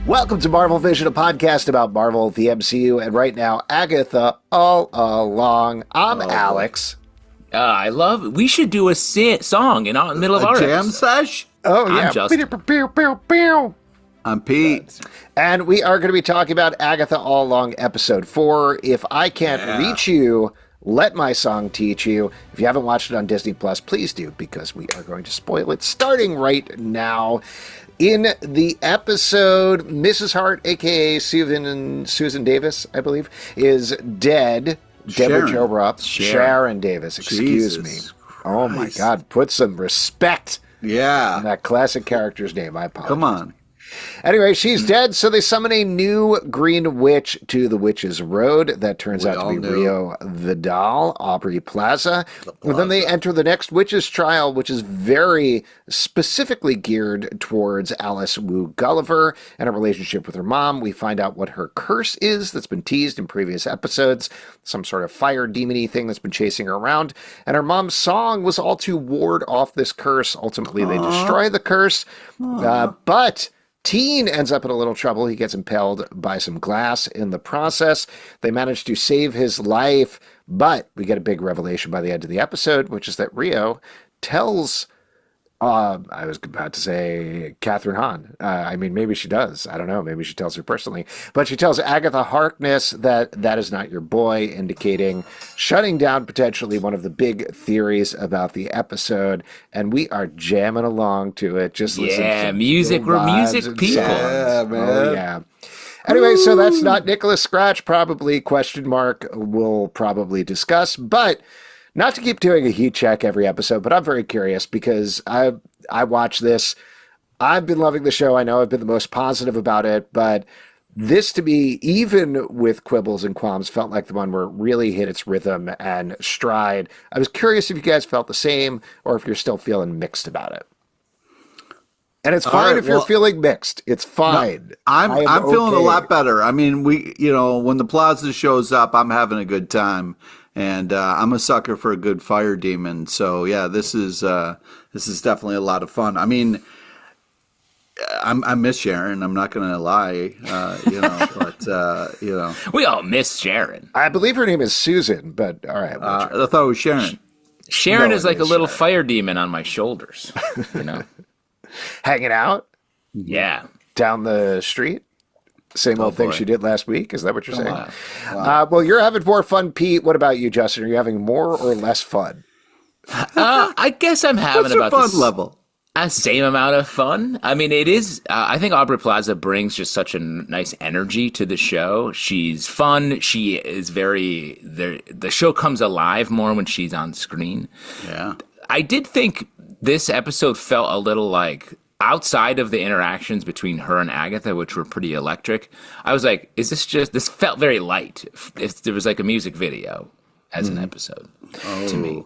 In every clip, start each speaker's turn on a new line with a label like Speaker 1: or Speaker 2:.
Speaker 1: Welcome to Marvel Vision, a podcast about Marvel, the MCU, and right now, Agatha All Along. I'm Alex.
Speaker 2: We should do a song in the middle of our
Speaker 3: jam
Speaker 2: episode.
Speaker 3: sesh?
Speaker 1: Oh, yeah.
Speaker 2: I'm Justin.
Speaker 3: I'm Pete.
Speaker 1: And we are going to be talking about Agatha All Along episode 4. If I can't reach you, let my song teach you. If you haven't watched it on Disney Plus, please do, because we are going to spoil it starting right now. In the episode, Mrs. Hart, a.k.a. Susan Davis, I believe, is dead. Deborah Jo Rupp. Sharon Davis, excuse me. Oh, my God. Put some respect on that classic character's name. I apologize.
Speaker 3: Come on.
Speaker 1: Anyway, she's dead, so they summon a new green witch to the Witch's Road. That turns out to be Rio Vidal, Aubrey Plaza. And then they enter the next witch's trial, which is very specifically geared towards Alice Wu Gulliver and a relationship with her mom. We find out what her curse is that's been teased in previous episodes, some sort of fire demon-y thing that's been chasing her around. And her mom's song was all to ward off this curse. Ultimately, they destroy the curse, but Teen ends up in a little trouble. He gets impaled by some glass in the process. They manage to save his life, but we get a big revelation by the end of the episode, which is that Rio tells, I was about to say Catherine Hahn. Maybe she does. I don't know. Maybe she tells her personally. But she tells Agatha Harkness that is not your boy, indicating shutting down potentially one of the big theories about the episode. And we are jamming along to it. Just listen to
Speaker 2: music. We're music people.
Speaker 3: Yeah, man.
Speaker 1: Oh, yeah. Anyway, so that's not Nicholas Scratch, probably, ? We'll probably discuss. But not to keep doing a heat check every episode, but I'm very curious because I watch this. I've been loving the show. I know I've been the most positive about it, but this to me, even with quibbles and qualms, felt like the one where it really hit its rhythm and stride. I was curious if you guys felt the same or if you're still feeling mixed about it. And it's fine if you're feeling mixed. It's fine.
Speaker 3: No, I'm feeling a lot better. I mean, when the Plaza shows up, I'm having a good time. And I'm a sucker for a good fire demon, so yeah, this is definitely a lot of fun. I mean, I miss Sharon. I'm not going to lie, but
Speaker 2: We all miss Sharon.
Speaker 1: I believe her name is Susan, but all right.
Speaker 3: I thought it was Sharon.
Speaker 2: Sharon is like a little fire demon on my shoulders,
Speaker 1: Hanging out?
Speaker 2: Yeah.
Speaker 1: Down the street? Same old thing she did last week? Is that what you're saying?
Speaker 3: Wow.
Speaker 1: Well, you're having more fun, Pete. What about you, Justin? Are you having more or less fun?
Speaker 2: I guess I'm having
Speaker 3: What's your
Speaker 2: about
Speaker 3: fun level?
Speaker 2: Same amount of fun. I mean, it is. I think Aubrey Plaza brings just such a nice energy to the show. She's fun. She is very. The show comes alive more when she's on screen.
Speaker 3: Yeah.
Speaker 2: I did think this episode felt a little like, outside of the interactions between her and Agatha, which were pretty electric, I was like, this felt very light. If there was like a music video as an episode to me.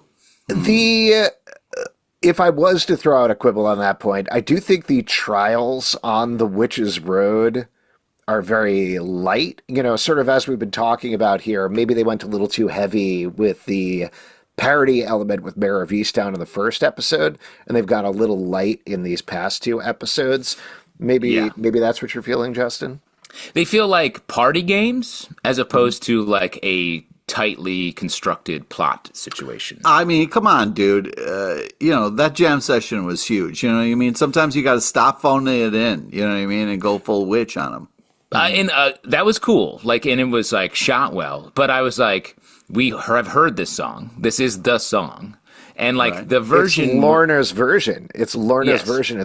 Speaker 1: If I was to throw out a quibble on that point, I do think the trials on the Witch's Road are very light, sort of as we've been talking about here. Maybe they went a little too heavy with the parody element with Mare of Easttown in the first episode, and they've got a little light in these past two episodes. Maybe that's what you're feeling, Justin?
Speaker 2: They feel like party games as opposed to like a tightly constructed plot situation.
Speaker 3: I mean, come on, dude. That jam session was huge. You know what I mean? Sometimes you got to stop phoning it in, you know what I mean, and go full witch on them.
Speaker 2: And that was cool. Like, and it was like shot well. But I was like, we have heard this song. This is the song. And like the version.
Speaker 1: It's Lorna's version. It's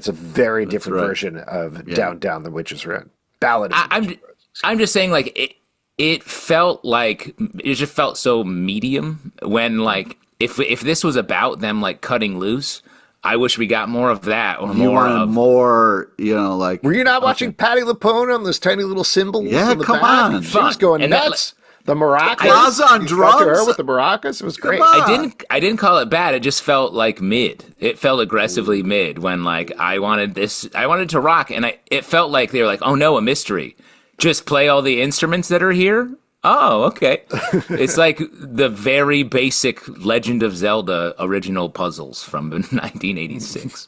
Speaker 1: a very different version of Down the Witch's Road. Ballad.
Speaker 2: I'm just saying, like, it felt like, it just felt so medium when, like, if this was about them, like, cutting loose, I wish we got more of that or
Speaker 3: more, like.
Speaker 1: Were you not watching Patti LuPone on those tiny little cymbals?
Speaker 3: Yeah,
Speaker 1: in the
Speaker 3: come
Speaker 1: back?
Speaker 3: on.
Speaker 1: She was going nuts. The maracas.
Speaker 3: Plaza on drums.
Speaker 1: Her with the maracas. It was great.
Speaker 2: I didn't call it bad. It just felt like mid. It felt aggressively mid when, like, I wanted to rock, and it felt like they were like, oh no, a mystery. Just play all the instruments that are here. Oh, okay. It's like the very basic Legend of Zelda original puzzles from 1986.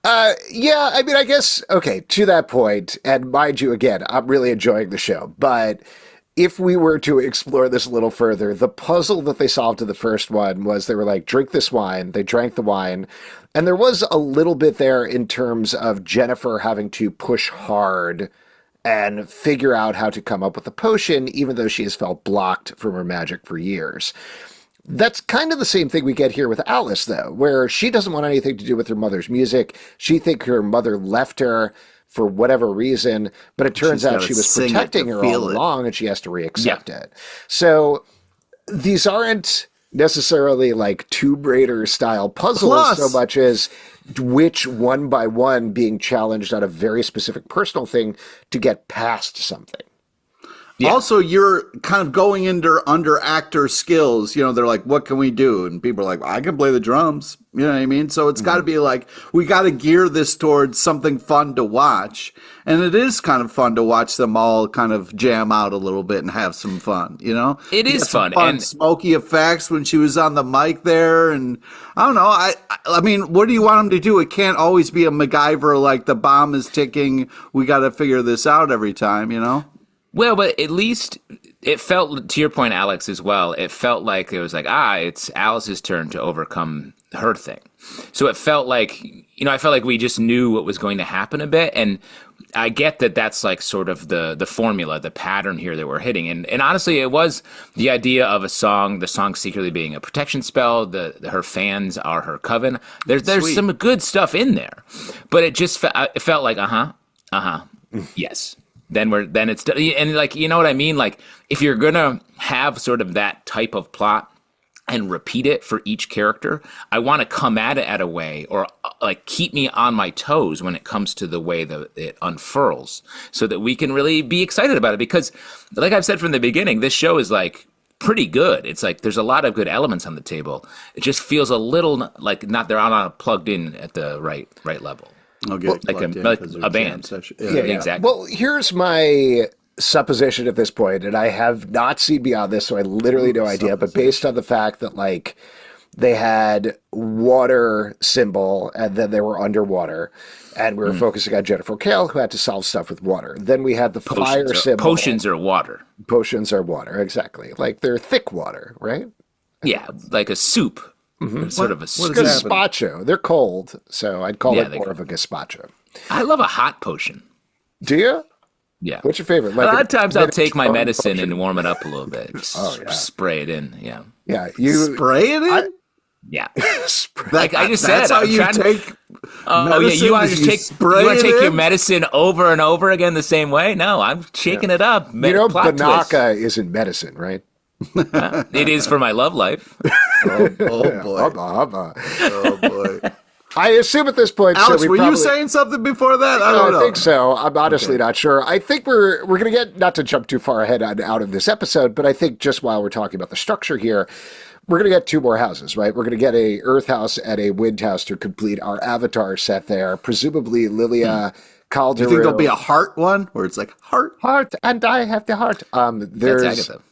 Speaker 1: Yeah, I mean, I guess, okay, to that point, and mind you, again, I'm really enjoying the show, but if we were to explore this a little further, the puzzle that they solved in the first one was they were like, drink this wine. They drank the wine. And there was a little bit there in terms of Jennifer having to push hard and figure out how to come up with a potion, even though she has felt blocked from her magic for years. That's kind of the same thing we get here with Alice, though, where she doesn't want anything to do with her mother's music. She thinks her mother left her for whatever reason, but it turns out she was protecting her all along, and she has to reaccept it. So these aren't necessarily like Tomb Raider style puzzles so much as which one by one being challenged on a very specific personal thing to get past something.
Speaker 3: Yeah. Also, you're kind of going under actor skills. You know, they're like, what can we do? And people are like, well, I can play the drums. You know what I mean? So it's got to be like, we got to gear this towards something fun to watch. And it is kind of fun to watch them all kind of jam out a little bit and have some fun, you know?
Speaker 2: It is fun.
Speaker 3: And smoky effects when she was on the mic there. And I don't know. I mean, what do you want them to do? It can't always be a MacGyver, like the bomb is ticking. We got to figure this out every time, you know?
Speaker 2: Well, but at least it felt, to your point, Alex, as well, it felt like it was like, it's Alice's turn to overcome her thing. So it felt like, I felt like we just knew what was going to happen a bit. And I get that that's like sort of the formula, the pattern here that we're hitting. And honestly, it was the idea of the song secretly being a protection spell. Her fans are her coven. There's some good stuff in there. But it just it felt like, yes. Then it's done. And like, you know what I mean? Like, if you're going to have sort of that type of plot and repeat it for each character, I want to come at it at a way, or like keep me on my toes when it comes to the way that it unfurls, so that we can really be excited about it. Because like I've said from the beginning, this show is like pretty good. It's like there's a lot of good elements on the table. It just feels a little like they're not plugged in at the right level.
Speaker 3: Okay,
Speaker 2: like a band.
Speaker 1: Yeah,
Speaker 2: exactly.
Speaker 1: Well, here's my supposition at this point, and I have not seen beyond this, so I literally no idea, but based on the fact that like they had water symbol and then they were underwater, and we were focusing on Jennifer Kale, who had to solve stuff with water. Then we had the fire symbol.
Speaker 2: Potions are water.
Speaker 1: Potions are water, exactly. Like they're thick water, right?
Speaker 2: Yeah, like a soup. Sort of a
Speaker 1: gazpacho. They're cold, so I'd call it more of a gazpacho.
Speaker 2: I love a hot potion.
Speaker 1: Do you?
Speaker 2: Yeah.
Speaker 1: What's your favorite?
Speaker 2: Like a lot of times I'll take my medicine and warm it up a little bit. Spray it in. Yeah.
Speaker 1: Yeah. You
Speaker 3: spray it in?
Speaker 2: Yeah.
Speaker 3: Like I just said, that's how you take.
Speaker 2: Oh yeah, you want to just take your medicine over and over again the same way? No, I'm shaking it up.
Speaker 1: Banaka isn't medicine, right?
Speaker 2: It is for my love life.
Speaker 3: Oh boy. Oh boy.
Speaker 1: I assume at this point,
Speaker 3: Alex, were you saying something before that? I don't know.
Speaker 1: I think so. I'm honestly not sure. I think we're going to get, not to jump too far ahead out of this episode, but I think just while we're talking about the structure here, we're going to get two more houses, right? We're going to get a Earth house and a Wind house to complete our Avatar set there. Presumably Lilia Calderon.
Speaker 3: Do you think there'll be a heart one where it's like heart,
Speaker 1: and I have the heart? There's
Speaker 2: That's Agatha.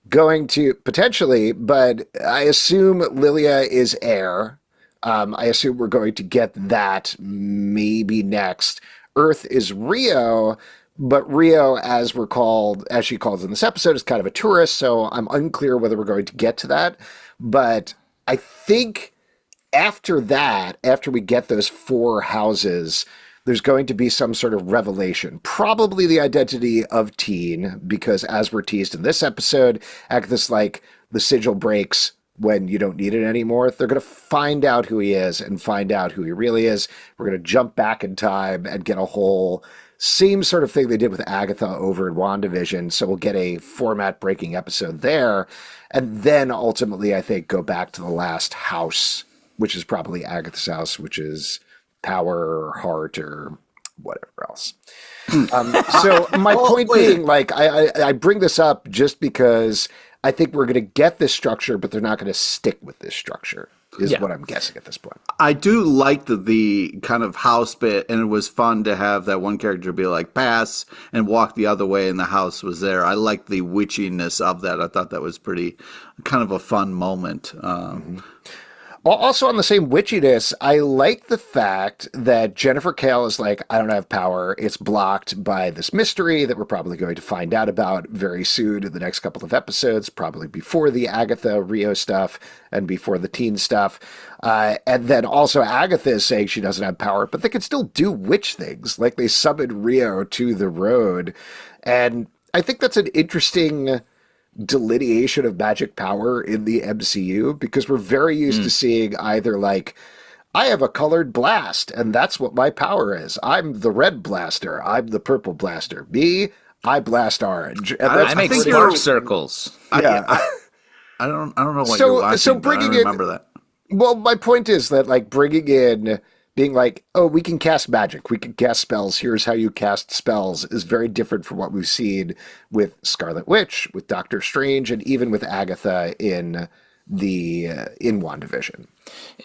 Speaker 1: Going to potentially, but I assume Lilia is air. I assume we're going to get that maybe next. Earth is Rio, but Rio, as she calls in this episode, is kind of a tourist, so I'm unclear whether we're going to get to that. But I think after that, after we get those four houses, there's going to be some sort of revelation, probably the identity of Teen, because as we're teased in this episode, Agatha's like, the sigil breaks when you don't need it anymore. They're going to find out who he is and find out who he really is. We're going to jump back in time and get a whole same sort of thing they did with Agatha over in WandaVision. So we'll get a format breaking episode there. And then ultimately, I think, go back to the last house, which is probably Agatha's house, which is power or heart or whatever else. So my point being, like, I bring this up just because I think we're going to get this structure, but they're not going to stick with this structure, is what I'm guessing at this point.
Speaker 3: I do like the kind of house bit, and it was fun to have that one character be like, pass, and walk the other way, and the house was there. I like the witchiness of that. I thought that was pretty kind of a fun moment.
Speaker 1: Also, on the same witchiness, I like the fact that Jennifer Kale is like, I don't have power. It's blocked by this mystery that we're probably going to find out about very soon in the next couple of episodes, probably before the Agatha Rio stuff and before the teen stuff. And then also Agatha is saying she doesn't have power, but they can still do witch things. Like they summoned Rio to the road. And I think that's an interesting delineation of magic power in the MCU, because we're very used to seeing either like, I have a colored blast and that's what my power is. I'm the red blaster. I'm the purple blaster. Me, I blast orange. And
Speaker 2: I make spark circles.
Speaker 1: Yeah.
Speaker 3: I don't know what you're watching,
Speaker 1: so
Speaker 3: but I
Speaker 1: bringing
Speaker 3: don't remember that.
Speaker 1: Well, my point is that like bringing in, being like, oh, we can cast magic, we can cast spells, here's how you cast spells, is very different from what we've seen with Scarlet Witch, with Doctor Strange, and even with Agatha in WandaVision.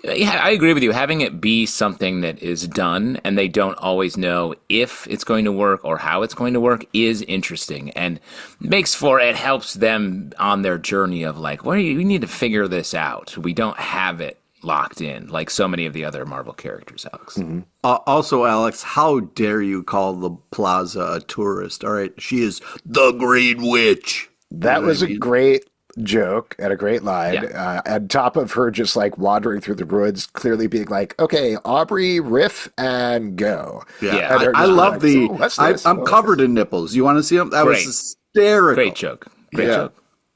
Speaker 2: Yeah, I agree with you. Having it be something that is done and they don't always know if it's going to work or how it's going to work is interesting, and it helps them on their journey of like, we need to figure this out. We don't have it locked in like so many of the other Marvel characters, Alex.
Speaker 3: Mm-hmm. Also, Alex, how dare you call the Plaza a tourist? All right, she is the Green Witch.
Speaker 1: That was a great joke and a great line. On top of her just like wandering through the woods, clearly being like, okay, Aubrey, riff and go.
Speaker 3: Yeah, I love like, I'm covered in nipples. You want to see them? That was hysterical.
Speaker 2: Great joke. Great joke.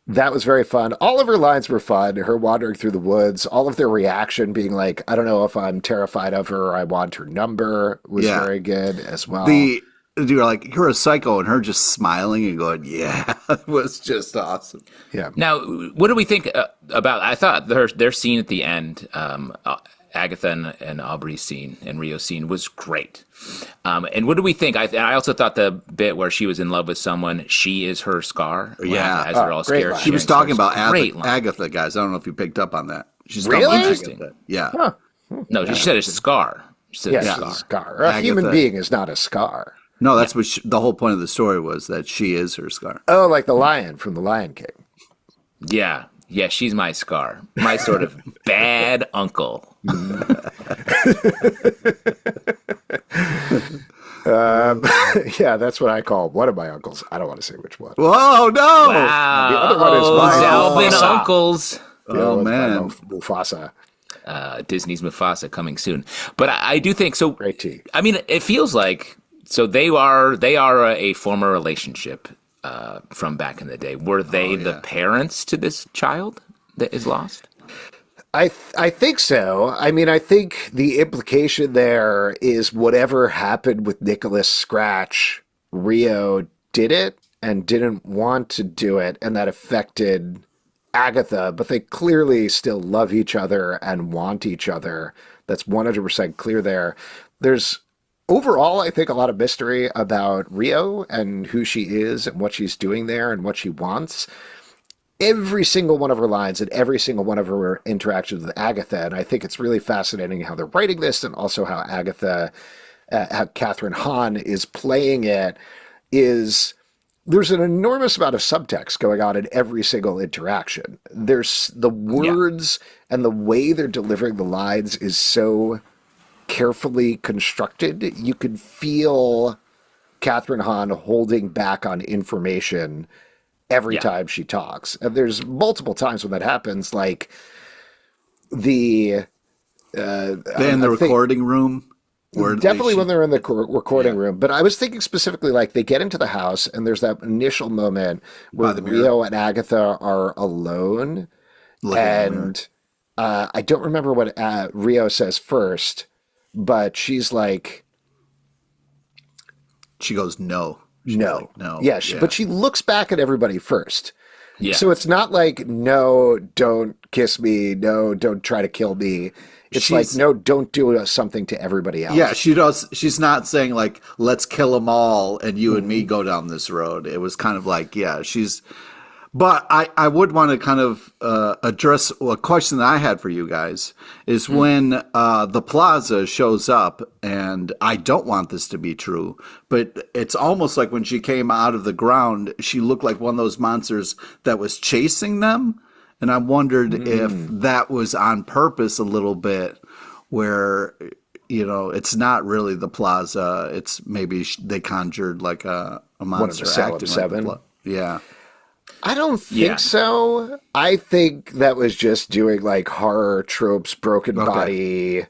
Speaker 1: That was very fun. All of her lines were fun. Her wandering through the woods, all of their reaction being like, I don't know if I'm terrified of her or I want her number was very good as well.
Speaker 3: You're like, you're a psycho, and her just smiling and going, yeah, it was just awesome.
Speaker 1: Yeah.
Speaker 2: Now, what do we think about, I thought their scene at the end, Agatha and Aubrey's scene and Rio's scene was great. And what do we think? I also thought the bit where she was in love with someone, she is her scar.
Speaker 3: Yeah.
Speaker 2: As they're all scared.
Speaker 3: She was talking about Agatha, guys. I don't know if you picked up on that. She's
Speaker 1: really
Speaker 3: interesting. Agatha. Yeah.
Speaker 1: Huh.
Speaker 2: No, she said it's a scar. She said
Speaker 1: it's a scar. A human being is not a scar.
Speaker 3: No, that's what the whole point of the story was, that she is her scar.
Speaker 1: Oh, like the lion from The Lion King.
Speaker 2: Yeah. Yeah, she's my scar. My sort of bad uncle.
Speaker 1: Yeah, that's what I call one of my uncles. I don't want to say which one.
Speaker 3: Whoa, no!
Speaker 2: Wow.
Speaker 1: The other one is my
Speaker 2: Alvin uncles.
Speaker 3: Oh, man.
Speaker 1: Mufasa.
Speaker 2: Disney's Mufasa coming soon. But I do think so.
Speaker 1: Great tea.
Speaker 2: I mean, it feels like they are a former relationship from back in the day. Were they the parents to this child that is lost?
Speaker 1: I think so. I mean, I think the implication there is whatever happened with Nicholas Scratch, Rio did it and didn't want to do it, and that affected Agatha, but they clearly still love each other and want each other. That's 100% clear there. There's overall, I think, a lot of mystery about Rio and who she is and what she's doing there and what she wants. Every single one of her lines and every single one of her interactions with Agatha, and I think it's really fascinating how they're writing this, and also how how Catherine Hahn is playing it, is there's an enormous amount of subtext going on in every single interaction. There's the words and the way they're delivering the lines is so carefully constructed. You can feel Catherine Hahn holding back on information every time she talks. And there's multiple times when that happens, like they're in the recording room. Definitely when they're in the recording room. But I was thinking specifically, like, they get into the house and there's that initial moment where Rio and Agatha are alone. And I don't remember what Rio says first, but she's like...
Speaker 3: She goes, no.
Speaker 1: No.
Speaker 3: No.
Speaker 1: Yeah, but she looks back at everybody first.
Speaker 2: Yeah.
Speaker 1: So it's not like, no, don't kiss me. No, don't try to kill me. It's like, no, don't do something to everybody else.
Speaker 3: Yeah, she does. She's not saying like, let's kill them all and you and me go down this road. It was kind of like, she's... But I would want to kind of address a question that I had for you guys is when the Plaza shows up, and I don't want this to be true, but it's almost like when she came out of the ground, she looked like one of those monsters that was chasing them. And I wondered if that was on purpose a little bit, where, it's not really the plaza. It's maybe they conjured like a monster
Speaker 1: Salem
Speaker 3: acting
Speaker 1: Seven.
Speaker 3: like yeah.
Speaker 1: I don't think so. I think that was just doing like horror tropes, broken body,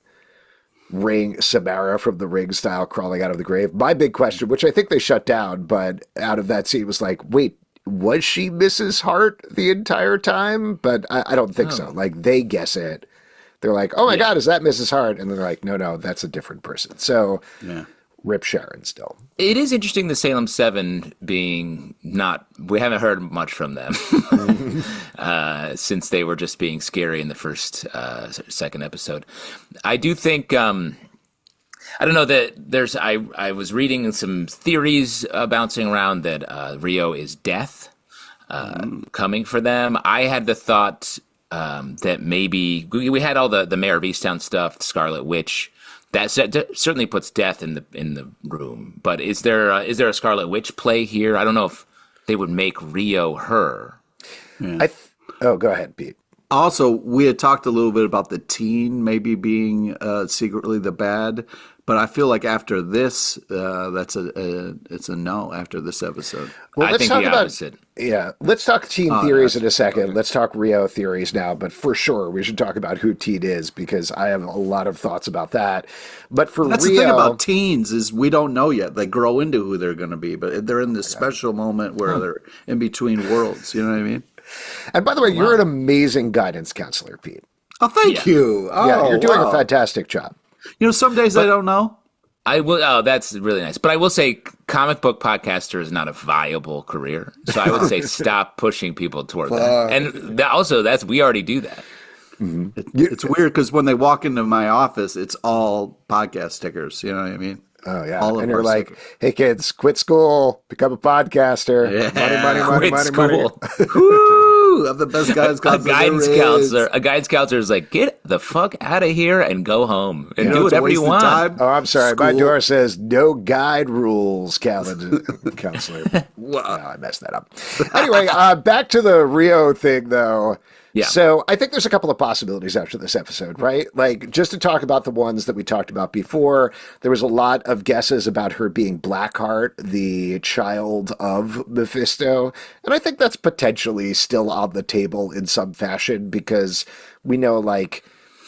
Speaker 1: ring, Samara from the Ring style crawling out of the grave. My big question, which I think they shut down, but out of that scene was like, wait, was she Mrs. Hart the entire time? But I don't think so. Like, they guess it. They're like, oh my God, is that Mrs. Hart? And they're like, no, that's a different person. So rip Sharon still.
Speaker 2: It is interesting the Salem 7 being we haven't heard much from them since they were just being scary in the first, second episode. I do think, I don't know that I was reading some theories bouncing around that Rio is death coming for them. I had the thought that maybe we had all the Mayor of Easttown stuff, the Scarlet Witch. That certainly puts death in the room. But is there a Scarlet Witch play here? I don't know if they would make Rio her.
Speaker 3: Yeah.
Speaker 1: Go ahead, Pete.
Speaker 3: Also, we had talked a little bit about the teen maybe being secretly the bad, but I feel like after this, it's a no after this episode.
Speaker 1: Well,
Speaker 2: I think the opposite.
Speaker 1: Let's talk teen theories in a second. Okay. Let's talk Rio theories now, but for sure we should talk about who Teen is, because I have a lot of thoughts about that. But for
Speaker 3: That's
Speaker 1: Rio,
Speaker 3: the thing about teens is we don't know yet. They grow into who they're going to be, but they're in this special moment where they're in between worlds. You know what I mean?
Speaker 1: And by the way, you're an amazing guidance counselor, Pete.
Speaker 3: Oh, thank you. Oh,
Speaker 1: you're doing a fantastic job.
Speaker 3: Some days I don't know.
Speaker 2: I will. Oh, that's really nice. But I will say, comic book podcaster is not a viable career. So I would say stop pushing people toward that. And we already do that.
Speaker 3: Mm-hmm. It's weird because when they walk into my office, it's all podcast stickers. You know what I mean?
Speaker 1: Oh, yeah. And you're like, hey, kids, quit school, become a podcaster.
Speaker 2: Money.
Speaker 3: Woo! I'm the best guidance counselor.
Speaker 2: A guidance counselor is like, get the fuck out of here and go home and do whatever you want.
Speaker 1: Oh, I'm sorry. School. My door says no guide rules, counselor. Wow. No, I messed that up. Anyway, back to the Rio thing, though.
Speaker 2: Yeah.
Speaker 1: So I think there's a couple of possibilities after this episode, right? Like, just to talk about the ones that we talked about before, there was a lot of guesses about her being Blackheart, the child of Mephisto. And I think that's potentially still on the table in some fashion, because we know, like,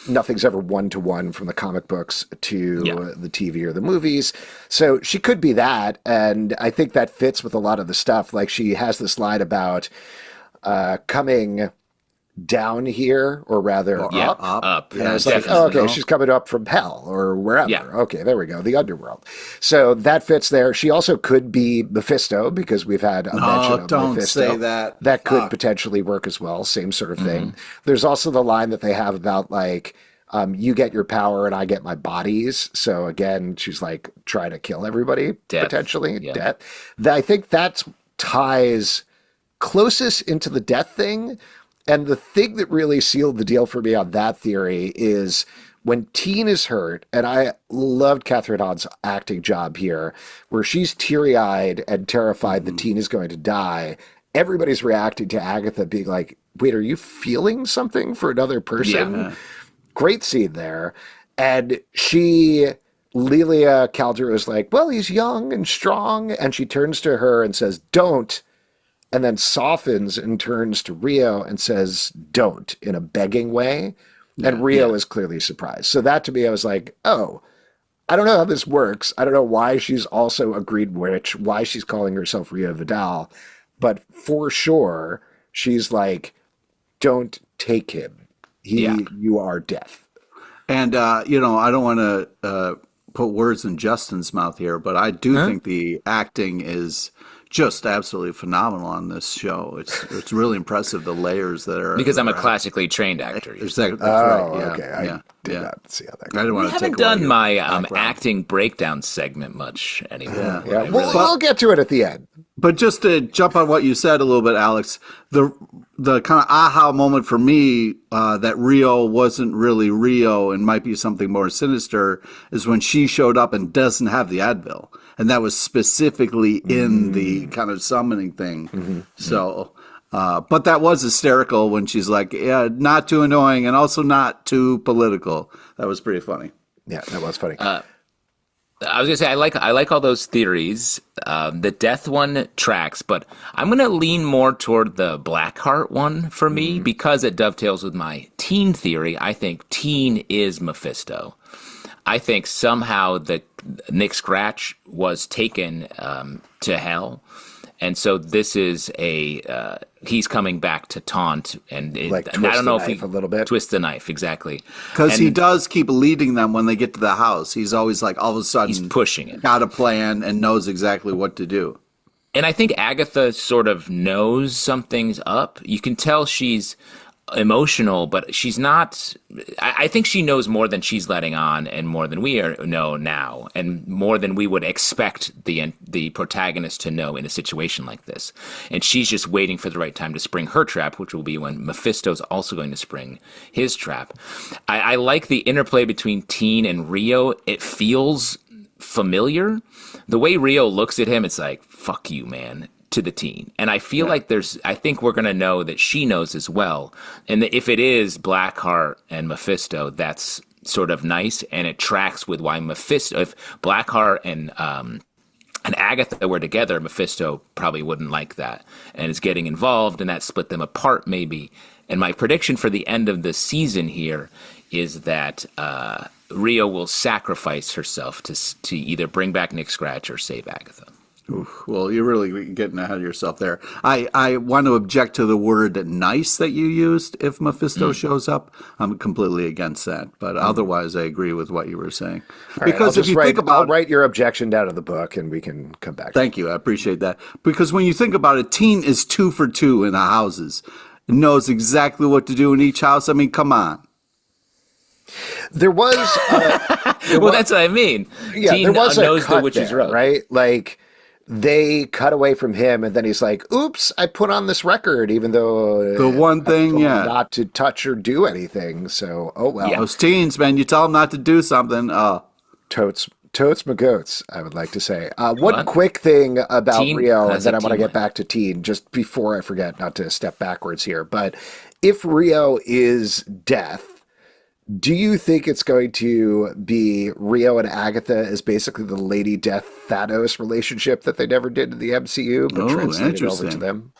Speaker 1: nothing's ever one-to-one from the comic books to the TV or the movies. So she could be that. And I think that fits with a lot of the stuff. Like, she has this line about coming down here, or rather up. And I was like, oh, okay, she's coming up from hell or wherever. Yeah. Okay, there we go, the underworld. So that fits there. She also could be Mephisto, because we've had a mention of
Speaker 3: don't
Speaker 1: Mephisto.
Speaker 3: Say that.
Speaker 1: That could potentially work as well. Same sort of thing. There's also the line that they have about, like, you get your power and I get my bodies. So again, she's like trying to kill everybody, potentially. Death. I think that ties closest into the death thing. And the thing that really sealed the deal for me on that theory is when Teen is hurt, and I loved Catherine Hahn's acting job here, where she's teary-eyed and terrified that Teen is going to die, everybody's reacting to Agatha being like, wait, are you feeling something for another person? Yeah. Great scene there. And Lelia Calder is like, well, he's young and strong. And she turns to her and says, don't. And then softens and turns to Rio and says, don't, in a begging way. And Rio is clearly surprised. So that, to me, I was like, oh, I don't know how this works. I don't know why she's also a Green Witch, why she's calling herself Rio Vidal. But for sure, she's like, don't take him. You are death.
Speaker 3: And, I don't want to put words in Justin's mouth here, but I do think the acting is just absolutely phenomenal on this show. It's really impressive, the layers that are...
Speaker 2: Because I'm a classically trained actor.
Speaker 3: That's right. Yeah,
Speaker 1: okay. I did not see how that goes.
Speaker 3: I didn't want
Speaker 2: we
Speaker 3: to
Speaker 2: haven't done my acting breakdown segment much anymore.
Speaker 1: Yeah. We'll get to it at the end.
Speaker 3: But just to jump on what you said a little bit, Alex, the kind of aha moment for me that Rio wasn't really Rio and might be something more sinister is when she showed up and doesn't have the Advil. And that was specifically in the kind of summoning thing. So But that was hysterical when she's like, yeah, not too annoying and also not too political. That was pretty funny.
Speaker 1: Yeah, that was funny.
Speaker 2: I was gonna say I like all those theories. The death one tracks, but I'm gonna lean more toward the Blackheart one for me because it dovetails with my teen theory. I think teen is Mephisto. I think somehow the Nick Scratch was taken to hell, and so this is he's coming back to taunt and
Speaker 1: like
Speaker 2: and I don't know if he
Speaker 1: a little bit
Speaker 2: twist the knife exactly
Speaker 3: because he does keep leading them when they get to the house. He's always like all of a sudden
Speaker 2: he's pushing it,
Speaker 3: got a plan and knows exactly what to do.
Speaker 2: And I think Agatha sort of knows something's up. You can tell she's emotional, but she's not. I think she knows more than she's letting on, and more than we know now, and more than we would expect the protagonist to know in a situation like this. And she's just waiting for the right time to spring her trap, which will be when Mephisto's also going to spring his trap. I like the interplay between Teen and Rio. It feels familiar. The way Rio looks at him, it's like, fuck you, man, to the teen. And I feel like I think we're going to know that she knows as well. And that if it is Blackheart and Mephisto, that's sort of nice. And it tracks with why Mephisto, if Blackheart and Agatha were together, Mephisto probably wouldn't like that and is getting involved, and that split them apart maybe. And my prediction for the end of the season here is that Rio will sacrifice herself to either bring back Nick Scratch or save Agatha.
Speaker 3: Oof, well, you're really getting ahead of yourself there. I want to object to the word nice that you used if Mephisto shows up. I'm completely against that. But otherwise, I agree with what you were saying.
Speaker 1: All because if you think about I'll write your objection down in the book and we can come back.
Speaker 3: Thank you. I appreciate that. Because when you think about it, Teen is 2 for 2 in the houses. Knows exactly what to do in each house. I mean, come on.
Speaker 1: There was
Speaker 2: that's what I mean.
Speaker 1: Yeah,
Speaker 2: Teen
Speaker 1: there was
Speaker 2: knows
Speaker 1: a cut
Speaker 2: the witch's
Speaker 1: there,
Speaker 2: road.
Speaker 1: Right? Like, they cut away from him, and then he's like, oops, I put on this record, even though
Speaker 3: the one thing,
Speaker 1: not to touch or do anything. So, oh well.
Speaker 3: Yeah. Those teens, man, you tell them not to do something.
Speaker 1: Totes my goats, I would like to say. One quick thing about Teen, Rio, and then I want to get back to Teen, just before I forget, not to step backwards here. But if Rio is death, do you think it's going to be Rio and Agatha as basically the Lady Death Thanos relationship that they never did in the MCU, but translated over to them?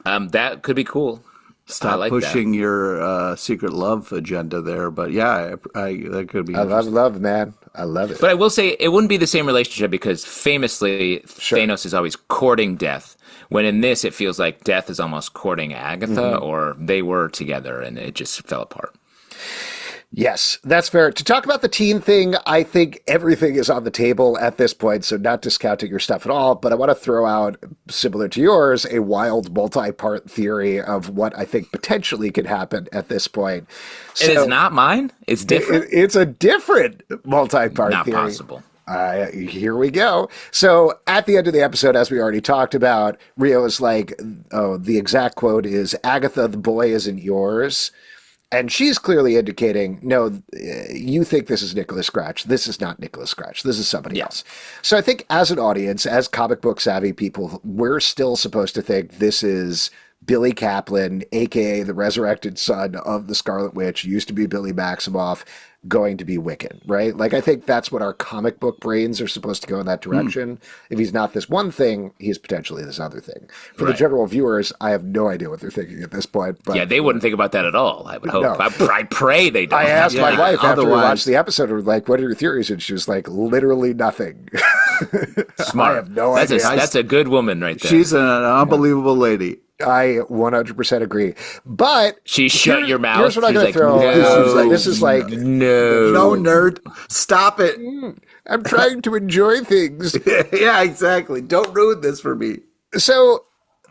Speaker 2: That could be cool.
Speaker 3: Stop pushing your secret love agenda there, but yeah, that could be.
Speaker 1: I love, man. I love it.
Speaker 2: But I will say it wouldn't be the same relationship because famously Thanos is always courting death. When in this, it feels like death is almost courting Agatha, or they were together and it just fell apart.
Speaker 1: Yes, that's fair. To talk about the teen thing, I think everything is on the table at this point, so not discounting your stuff at all, but I want to throw out, similar to yours, a wild multi-part theory of what I think potentially could happen at this point.
Speaker 2: So, it is not mine? It's different?
Speaker 1: It's a different multi-part
Speaker 2: not
Speaker 1: theory.
Speaker 2: Not possible.
Speaker 1: Here we go. So at the end of the episode, as we already talked about, Rio is like, the exact quote is, Agatha, the boy isn't yours. And she's clearly indicating, no, you think this is Nicholas Scratch. This is not Nicholas Scratch. This is somebody else. So I think as an audience, as comic book savvy people, we're still supposed to think this is Billy Kaplan, a.k.a. the resurrected son of the Scarlet Witch, used to be Billy Maximoff, going to be Wiccan, right? Like, I think that's what our comic book brains are supposed to go in that direction. If he's not this one thing, he's potentially this other thing. For the general viewers, I have no idea what they're thinking at this point. But
Speaker 2: yeah, they wouldn't think about that at all, I would hope. No. I pray they don't.
Speaker 1: I asked my wife after we watched the episode, like, what are your theories? And she was like, literally nothing.
Speaker 2: Smart.
Speaker 1: I have no idea.
Speaker 2: That's a good woman right there.
Speaker 3: She's an unbelievable lady.
Speaker 1: I 100% agree. But
Speaker 2: she shut your mouth.
Speaker 1: Here's what I'm going to throw.
Speaker 2: No,
Speaker 1: this is like
Speaker 3: no, nerd. Stop it.
Speaker 1: I'm trying to enjoy things.
Speaker 3: Yeah, exactly. Don't ruin this for me.
Speaker 1: So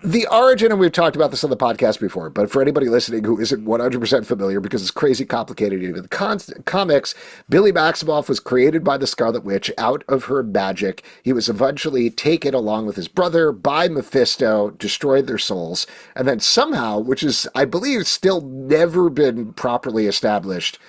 Speaker 1: the origin, and we've talked about this on the podcast before, but for anybody listening who isn't 100% familiar, because it's crazy complicated in the comics, Billy Maximoff was created by the Scarlet Witch out of her magic. He was eventually taken along with his brother by Mephisto, destroyed their souls, and then somehow, which is, I believe, still never been properly established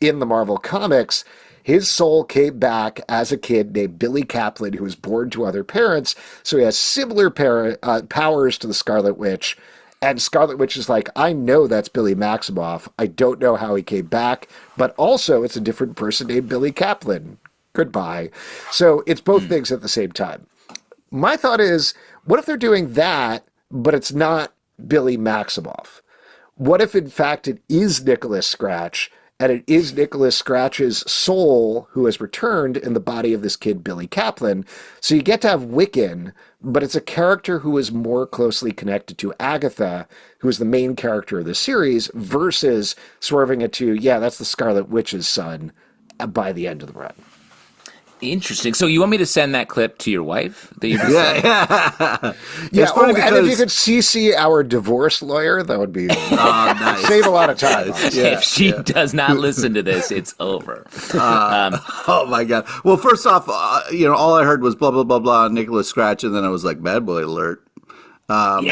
Speaker 1: in the Marvel Comics, his soul came back as a kid named Billy Kaplan, who was born to other parents, so he has similar powers to the Scarlet Witch, And Scarlet Witch is like, I know that's Billy Maximoff. I don't know how he came back, but also it's a different person named Billy Kaplan. Goodbye. So it's both things at the same time. My thought is, what if they're doing that, but it's not Billy Maximoff? What if, in fact, it is Nicholas Scratch, and it is Nicholas Scratch's soul who has returned in the body of this kid, Billy Kaplan? So you get to have Wiccan, but it's a character who is more closely connected to Agatha, who is the main character of the series, versus swerving it to, yeah, that's the Scarlet Witch's son by the end of the run.
Speaker 2: Interesting. So you want me to send that clip to your wife? That you
Speaker 1: Yeah. Oh, and if you could CC our divorce lawyer, that would be nice. Save a lot of time.
Speaker 2: If she does not listen to this, it's over.
Speaker 3: Oh my God. Well, first off, all I heard was blah, blah, blah, blah, Nicholas Scratch. And then I was like, bad boy alert. But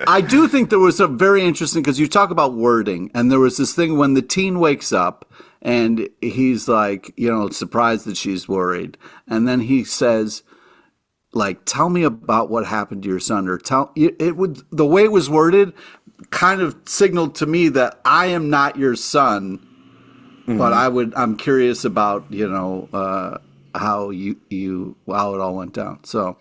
Speaker 3: I do think there was a very interesting, because you talk about wording, and there was this thing when the teen wakes up and he's like, surprised that she's worried. And then he says, like, tell me about what happened to your son, or the way it was worded kind of signaled to me that I am not your son, but I'm curious about, how it all went down. So,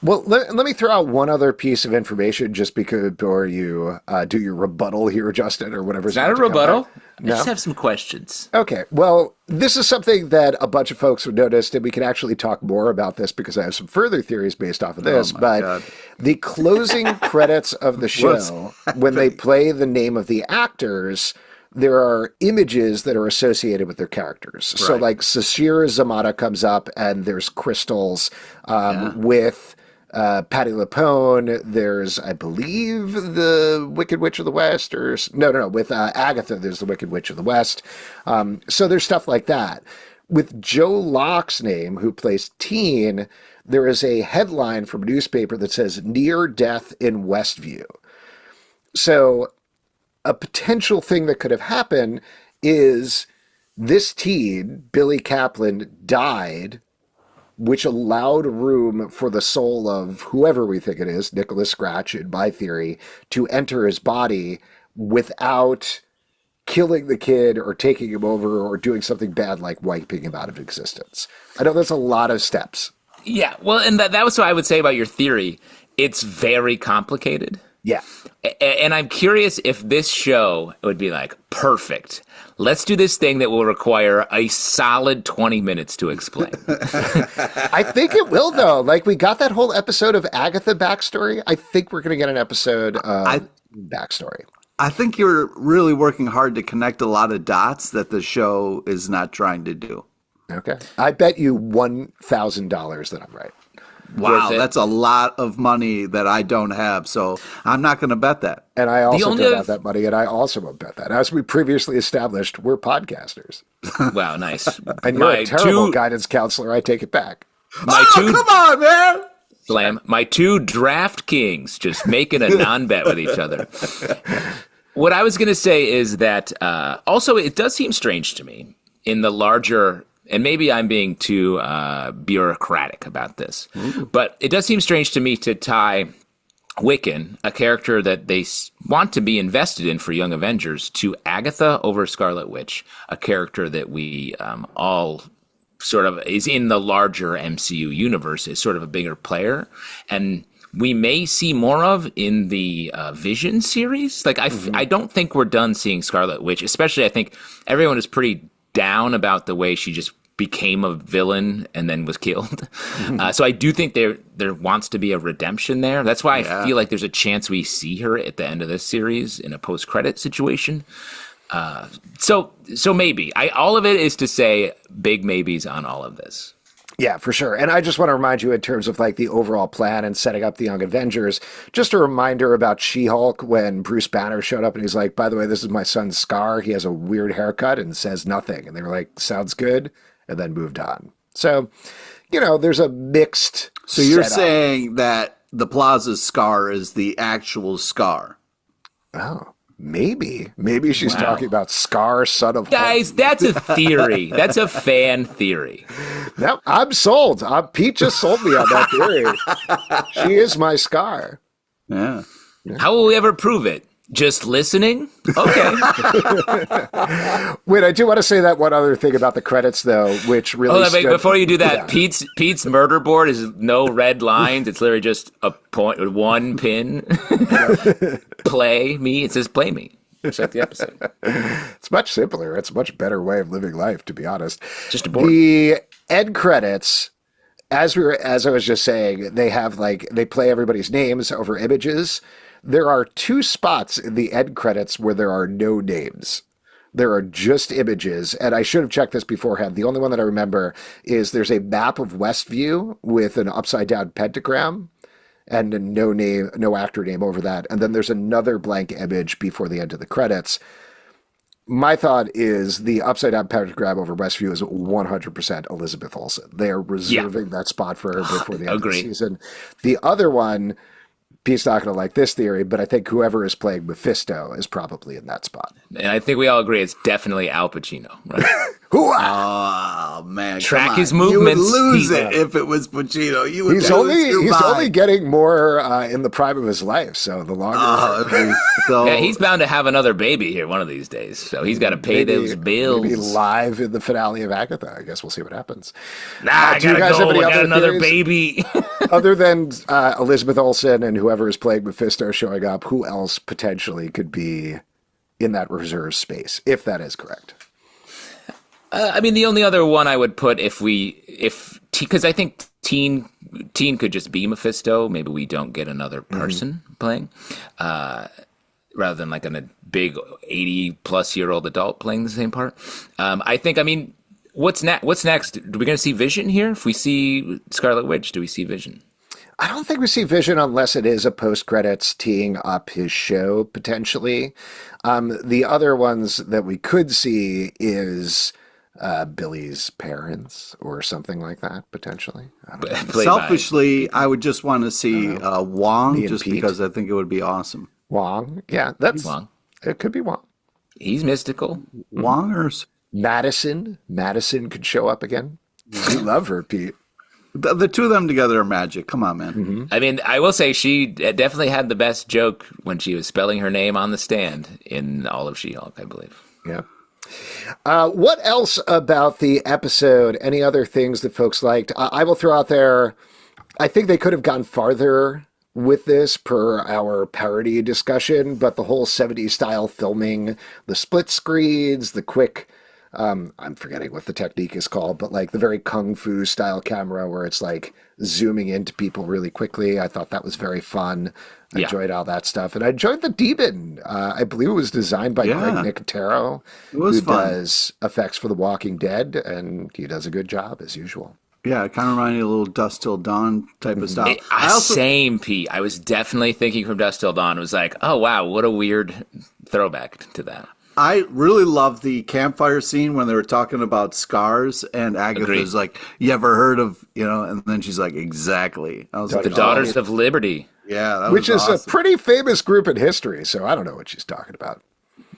Speaker 1: well, let me throw out one other piece of information just before you do your rebuttal here, Justin, or whatever.
Speaker 2: Is that a rebuttal? No? I just have some questions.
Speaker 1: Okay. Well, this is something that a bunch of folks have noticed, and we can actually talk more about this because I have some further theories based off of this. God. The closing credits of the show, when they play the name of the actors, there are images that are associated with their characters. Right. So, like, Sashir Zamata comes up, and there's crystals with... Patti LuPone, there's, I believe, the Wicked Witch of the West, with Agatha, there's the Wicked Witch of the West. So there's stuff like that. With Joe Locke's name, who plays Teen, there is a headline from a newspaper that says, Near Death in Westview. So a potential thing that could have happened is this teen, Billy Kaplan, died, which allowed room for the soul of whoever we think it is, Nicholas Scratch, in my theory, to enter his body without killing the kid or taking him over or doing something bad like wiping him out of existence. I know that's a lot of steps.
Speaker 2: Yeah, well, and that was what I would say about your theory. It's very complicated.
Speaker 1: Yeah.
Speaker 2: And I'm curious if this show would be like, perfect. Let's do this thing that will require a solid 20 minutes to explain.
Speaker 1: I think it will, though. Like, we got that whole episode of Agatha backstory. I think we're going to get an episode of backstory.
Speaker 3: I think you're really working hard to connect a lot of dots that the show is not trying to do.
Speaker 1: Okay. I bet you $1,000 that I'm right.
Speaker 3: Wow, that's a lot of money that I don't have, so I'm not going to bet that.
Speaker 1: And I also don't have that money, and I also won't bet that. As we previously established, we're podcasters.
Speaker 2: Wow, nice.
Speaker 1: And you're a terrible guidance counselor. I take it back.
Speaker 3: Come on, man!
Speaker 2: Slam. My two draft kings just making a non-bet with each other. What I was going to say is that also it does seem strange to me in the larger... And maybe I'm being too bureaucratic about this, but it does seem strange to me to tie Wiccan, a character that they want to be invested in for Young Avengers, to Agatha over Scarlet Witch, a character that we all sort of is in the larger MCU universe, is sort of a bigger player. And we may see more of in the Vision series. Like, I don't think we're done seeing Scarlet Witch, especially I think everyone is pretty down about the way she just became a villain and then was killed. So I do think there wants to be a redemption there. That's why I feel like there's a chance we see her at the end of this series in a post-credit situation. So maybe. All of it is to say big maybes on all of this.
Speaker 1: Yeah, for sure. And I just want to remind you in terms of like the overall plan and setting up the Young Avengers, just a reminder about She-Hulk when Bruce Banner showed up and he's like, by the way, this is my son Scar. He has a weird haircut and says nothing. And they were like, sounds good. And then moved on. So, there's a mixed
Speaker 3: So you're saying that the Plaza's Scar is the actual Scar?
Speaker 1: Oh, maybe. Maybe she's talking about Scar, son of
Speaker 2: Guys,
Speaker 1: Hulk.
Speaker 2: that's a theory. That's a fan theory.
Speaker 1: No, I'm sold. Pete just sold me on that theory. She is my Scar.
Speaker 3: Yeah.
Speaker 2: How will we ever prove it? Just listening? Okay.
Speaker 1: Wait, I do want to say that one other thing about the credits, though, which really.
Speaker 2: Before you do that,
Speaker 1: Yeah.
Speaker 2: Pete's murder board is no red lines. It's literally just a point, one pin. Play me. It says play me. Check the episode.
Speaker 1: It's much simpler. It's a much better way of living life, to be honest.
Speaker 2: Just a board.
Speaker 1: The end credits, as I was just saying, they play everybody's names over images. There are 2 spots in the end credits where there are no names. There are just images, and I should have checked this beforehand. The only one that I remember is there's a map of Westview with an upside-down pentagram and no name, no actor name over that. And then there's another blank image before the end of the credits. My thought is the upside-down pentagram over Westview is 100% Elizabeth Olsen. They are reserving that spot for her before the end of the season. The other one, Pete's not going to like this theory, but I think whoever is playing Mephisto is probably in that spot.
Speaker 2: And I think we all agree it's definitely Al Pacino, right?
Speaker 3: Oh man!
Speaker 2: Track his movements.
Speaker 3: You would lose it if it was Pacino.
Speaker 1: He's only getting more in the prime of his life. So the longer,
Speaker 2: yeah, he's bound to have another baby here one of these days. So he's got to pay those bills.
Speaker 1: Maybe live in the finale of Agatha. I guess we'll see what happens.
Speaker 2: I gotta go. I got another baby.
Speaker 1: Other than Elizabeth Olsen and whoever is playing Mephisto showing up, who else potentially could be in that reserve space, if that is correct?
Speaker 2: I mean, the only other one I would put because I think Teen could just be Mephisto. Maybe we don't get another person playing, rather than like a big 80-plus-year-old adult playing the same part. What's next? Are we going to see Vision here? If we see Scarlet Witch, do we see Vision?
Speaker 1: I don't think we see Vision unless it is a post-credits teeing up his show, potentially. The other ones that we could see is Billy's parents or something like that, potentially.
Speaker 3: Selfishly, I would just want to see Wong, just
Speaker 1: Pete.
Speaker 3: because I think it would be awesome.
Speaker 1: Wong? Yeah, that's
Speaker 2: Wong.
Speaker 1: It could be Wong.
Speaker 2: He's mystical.
Speaker 3: Wongers.
Speaker 1: Madison could show up again. You love her, Pete.
Speaker 3: The 2 of them together are magic. Come on, man.
Speaker 2: I mean, I will say she definitely had the best joke when she was spelling her name on the stand in all of She-Hulk, I believe.
Speaker 1: Yeah. What else about the episode? Any other things that folks liked? I will throw out there, I think they could have gone farther with this per our parody discussion, but the whole 70s style filming, the split screens, the quick, I'm forgetting what the technique is called, but like the very kung fu style camera where it's like zooming into people really quickly. I thought that was very fun. I enjoyed all that stuff. And I enjoyed the demon. I believe it was designed by Greg Nicotero, who does effects for The Walking Dead, and he does a good job as usual.
Speaker 3: Yeah, it kind of reminded me of a little Dusk Till Dawn type of stuff.
Speaker 2: Same, Pete. I was definitely thinking from Dusk Till Dawn. It was like, oh, wow, what a weird throwback to that.
Speaker 3: I really love the campfire scene when they were talking about scars, and Agatha's like, you ever heard of, and then she's like, exactly. I was like,
Speaker 2: the Daughters of Liberty.
Speaker 3: Yeah, that
Speaker 1: which
Speaker 3: was
Speaker 1: is
Speaker 3: awesome.
Speaker 1: a pretty famous group in history, so I don't know what she's talking about.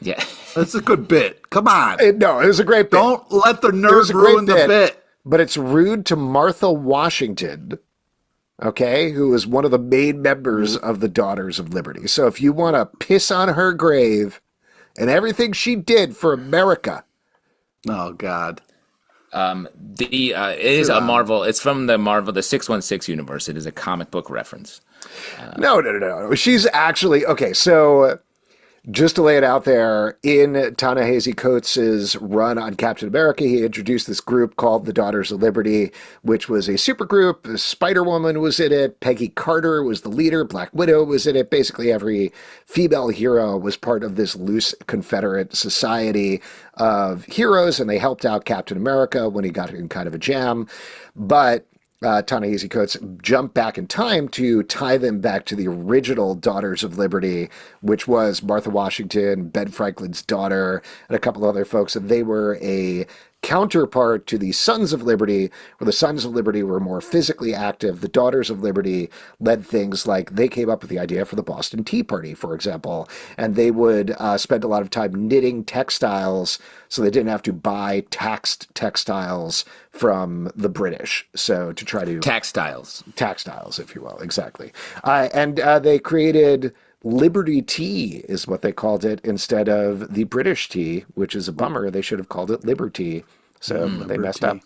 Speaker 2: Yeah.
Speaker 3: That's a good bit. Come on.
Speaker 1: No, it was a great bit.
Speaker 3: Don't let the nerd ruin the bit.
Speaker 1: But it's rude to Martha Washington, okay, who is one of the main members of the Daughters of Liberty. So if you want to piss on her grave and everything she did for America.
Speaker 3: Oh, God.
Speaker 2: It is a Marvel. It's from the 616 universe. It is a comic book reference.
Speaker 1: No. She's actually, okay, so just to lay it out there, in Ta-Nehisi Coates' run on Captain America, he introduced this group called the Daughters of Liberty, which was a supergroup. Spider-Woman was in it. Peggy Carter was the leader. Black Widow was in it. Basically, every female hero was part of this loose Confederate society of heroes, and they helped out Captain America when he got in kind of a jam. But Ta-Nehisi Coates jumped back in time to tie them back to the original Daughters of Liberty, which was Martha Washington, Ben Franklin's daughter, and a couple other folks. And they were a counterpart to the Sons of Liberty, where the Sons of Liberty were more physically active. The Daughters of Liberty led things like they came up with the idea for the Boston Tea Party, for example, and they would spend a lot of time knitting textiles so they didn't have to buy taxed textiles from the British. So to try to... Textiles, if you will, exactly. And they created... Liberty tea is what they called it instead of the British tea, which is a bummer. They should have called it Liberty. So they messed up.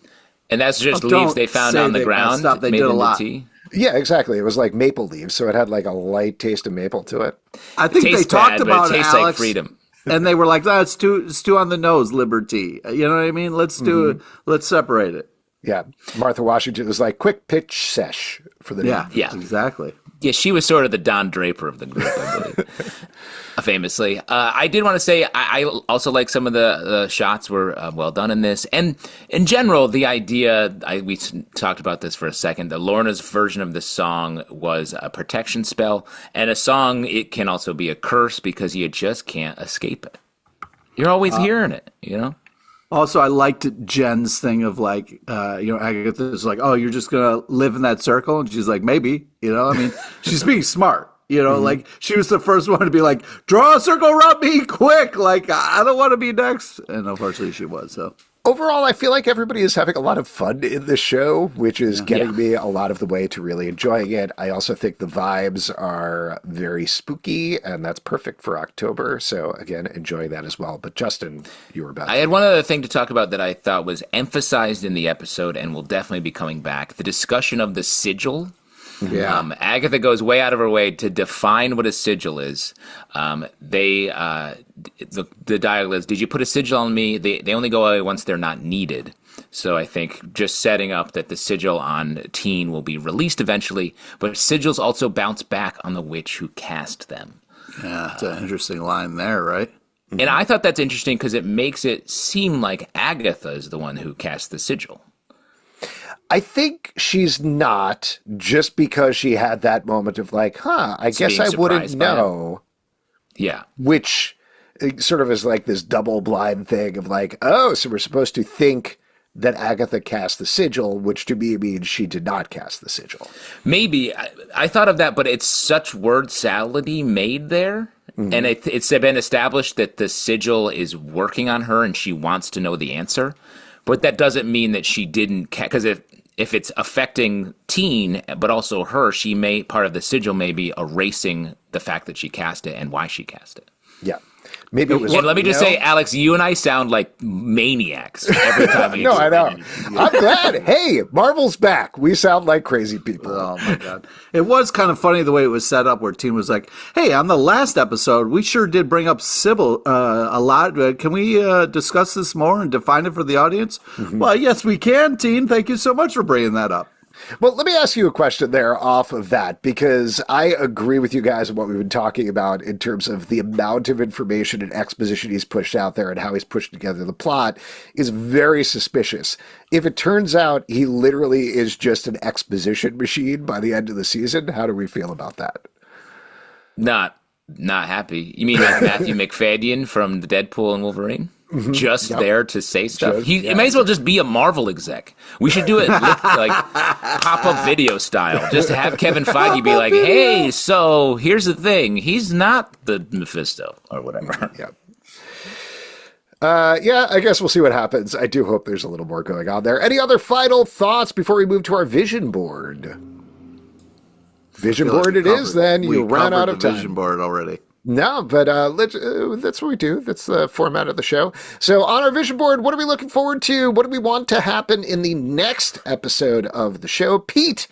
Speaker 2: And that's just leaves they found on the ground.
Speaker 3: They did a lot.
Speaker 2: Tea.
Speaker 1: Yeah, exactly. It was like maple leaves, so it had like a light taste of maple to it.
Speaker 3: I think they talked about it, Alex,
Speaker 2: like freedom.
Speaker 3: And they were like, "No, it's too on the nose, Liberty." You know what I mean? Let's do it. Let's separate it.
Speaker 1: Yeah. Martha Washington was like, quick pitch sesh for the name.
Speaker 3: Yeah, exactly.
Speaker 2: Yeah, she was sort of the Don Draper of the group, I believe, famously. I did want to say I also like some of the shots were well done in this. And in general, the idea, we talked about this for a second, that Lorna's version of the song was a protection spell. And a song, it can also be a curse because you just can't escape it. You're always hearing it, you know?
Speaker 3: Also, I liked Jen's thing of like, Agatha's like, oh, you're just going to live in that circle? And she's like, maybe, I mean, she's being smart, like she was the first one to be like, draw a circle around me quick. Like, I don't want to be next. And unfortunately she was, so.
Speaker 1: Overall, I feel like everybody is having a lot of fun in the show, which is getting me a lot of the way to really enjoying it. I also think the vibes are very spooky, and that's perfect for October. So, again, enjoying that as well. But, Justin, you were about
Speaker 2: I had one other thing to talk about that I thought was emphasized in the episode and will definitely be coming back. The discussion of the sigil.
Speaker 1: Yeah.
Speaker 2: Agatha goes way out of her way to define what a sigil is. The dialogue is, did you put a sigil on me? They only go away once they're not needed. So I think just setting up that the sigil on Teen will be released eventually, but sigils also bounce back on the witch who cast them.
Speaker 3: Yeah, it's an interesting line there, right?
Speaker 2: And I thought that's interesting because it makes it seem like Agatha is the one who cast the sigil.
Speaker 1: I think she's not, just because she had that moment of like, I guess I wouldn't know.
Speaker 2: Yeah.
Speaker 1: Which sort of is like this double blind thing of like, oh, so we're supposed to think that Agatha cast the sigil, which to me means she did not cast the sigil.
Speaker 2: Maybe. I thought of that, but it's such word salady made there. Mm-hmm. And it's been established that the sigil is working on her and she wants to know the answer. But that doesn't mean that she didn't, because if it's affecting Teen, but also her, part of the sigil may be erasing the fact that she cast it and why she cast it.
Speaker 1: Yeah. Maybe it was.
Speaker 2: And let me just say, Alex, you and I sound like maniacs every time we
Speaker 1: No, I know. I'm glad. Hey, Marvel's back. We sound like crazy people.
Speaker 3: Oh, my God. It was kind of funny the way it was set up where Teen was like, hey, on the last episode, we sure did bring up Sybil a lot. Can we discuss this more and define it for the audience? Mm-hmm. Well, yes, we can, Teen. Thank you so much for bringing that up.
Speaker 1: Well, let me ask you a question there off of that, because I agree with you guys on what we've been talking about in terms of the amount of information and exposition he's pushed out there and how he's pushed together the plot is very suspicious. If it turns out he literally is just an exposition machine by the end of the season, how do we feel about that?
Speaker 2: Not happy. You mean like Matthew McFadden from the Deadpool and Wolverine? Mm-hmm. Just there to say stuff. It may as well just be a Marvel exec. We should do it like pop-up video style. Just have Kevin Feige be like, hey, so here's the thing. He's not the Mephisto or whatever.
Speaker 1: Yeah, I guess we'll see what happens. I do hope there's a little more going on there. Any other final thoughts before we move to our vision board? Vision board it is, then. You ran out of time.
Speaker 3: Vision board already.
Speaker 1: No, but that's what we do. That's the format of the show. So on our vision board, what are we looking forward to? What do we want to happen in the next episode of the show? Pete,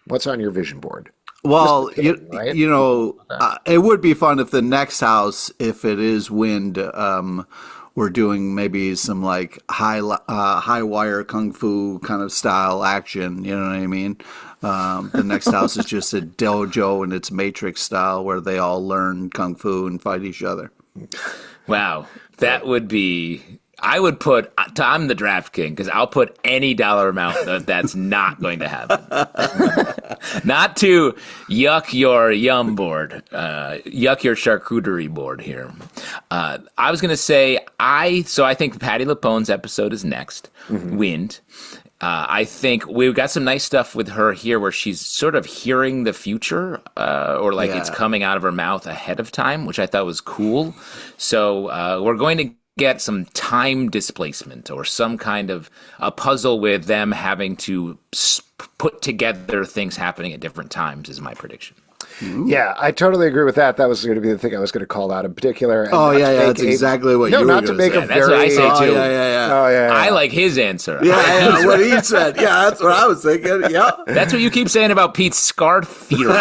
Speaker 1: what's on your vision board?
Speaker 3: Well, it would be fun if the next house, if it is wind, we're doing maybe some like high wire kung fu kind of style action. You know what I mean? The next house is just a dojo and it's Matrix style where they all learn kung fu and fight each other.
Speaker 2: Wow, that would be. I would put. I'm the draft king because I'll put any dollar amount that's not going to happen. Not to yuck your yum board, yuck your charcuterie board here. I was going to say, I think Patti LuPone's episode is next, Wind. I think we've got some nice stuff with her here where she's sort of hearing the future or like it's coming out of her mouth ahead of time, which I thought was cool. So we're going to get some time displacement or some kind of a puzzle with them having to put together things happening at different times is my prediction.
Speaker 1: Ooh. Yeah, I totally agree with that. That was going to be the thing I was going to call out in particular.
Speaker 3: That's exactly what you were going to say.
Speaker 2: That's what I say too.
Speaker 1: Yeah.
Speaker 2: I like his answer.
Speaker 3: Yeah, what he said. Yeah, that's what I was thinking. Yeah.
Speaker 2: That's what you keep saying about Pete's scar theory.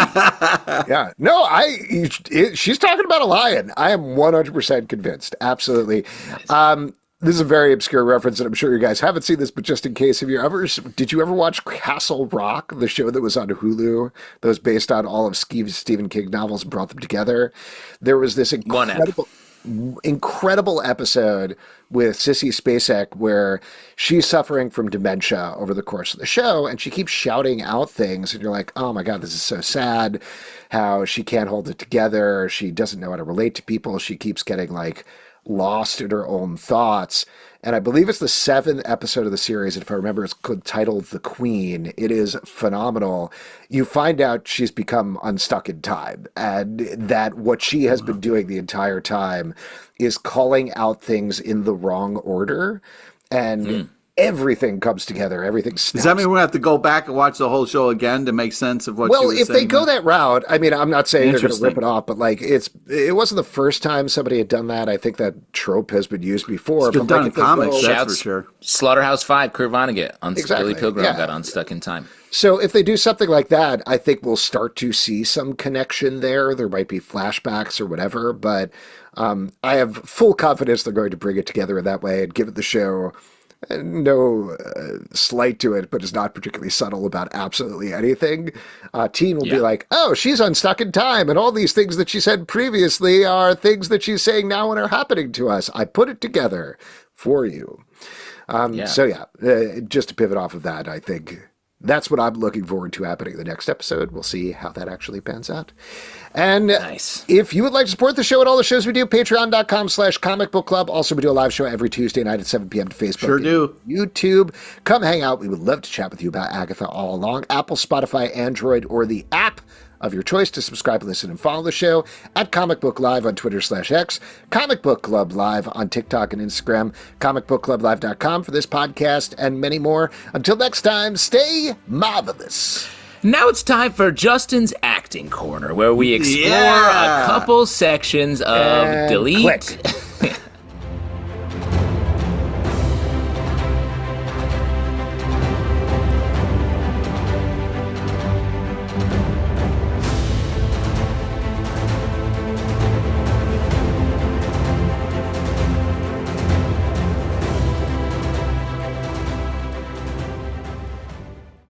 Speaker 1: Yeah. No, she's talking about a lion. I am 100% convinced. Absolutely. Nice. This is a very obscure reference, and I'm sure you guys haven't seen this, but just in case, did you ever watch Castle Rock, the show that was on Hulu, that was based on all of Stephen King novels and brought them together? There was this incredible episode with Sissy Spacek where she's suffering from dementia over the course of the show, and she keeps shouting out things, and you're like, oh my God, this is so sad, how she can't hold it together, she doesn't know how to relate to people, she keeps getting like lost in her own thoughts. And I believe it's the 7th episode of the series, and if I remember, it's titled The Queen. It is phenomenal. You find out she's become unstuck in time, and that what she has been doing the entire time is calling out things in the wrong order, and everything comes together. Everything snaps.
Speaker 3: Does that mean we have to go back and watch the whole show again to make sense of what she was saying?
Speaker 1: Well, if they go that route, I mean, I'm not saying they're going to rip it off, but like it wasn't the first time somebody had done that. I think that trope has been used before.
Speaker 3: It's been done in comics, that's for sure.
Speaker 2: Slaughterhouse 5, Kurt Vonnegut on Billy Pilgrim got unstuck in time.
Speaker 1: So if they do something like that, I think we'll start to see some connection there. There might be flashbacks or whatever, but I have full confidence they're going to bring it together in that way and give it the show no slight to it, but is not particularly subtle about absolutely anything. Teen will be like, oh, she's unstuck in time, and all these things that she said previously are things that she's saying now and are happening to us. I put it together for you. So just to pivot off of that, I think that's what I'm looking forward to happening in the next episode. We'll see how that actually pans out. And if you would like to support the show and all the shows we do, patreon.com/Comic Book Club. Also, we do a live show every Tuesday night at 7 p.m. to Facebook.
Speaker 3: Sure do.
Speaker 1: YouTube. Come hang out. We would love to chat with you about Agatha All Along. Apple, Spotify, Android, or the app of your choice to subscribe, listen, and follow the show at Comic Book Live on Twitter/X, Comic Book Club Live on TikTok and Instagram, comicbookclublive.com for this podcast and many more. Until next time, stay marvelous.
Speaker 2: Now it's time for Justin's Acting Corner, where we explore a couple sections of Delete.
Speaker 1: Click.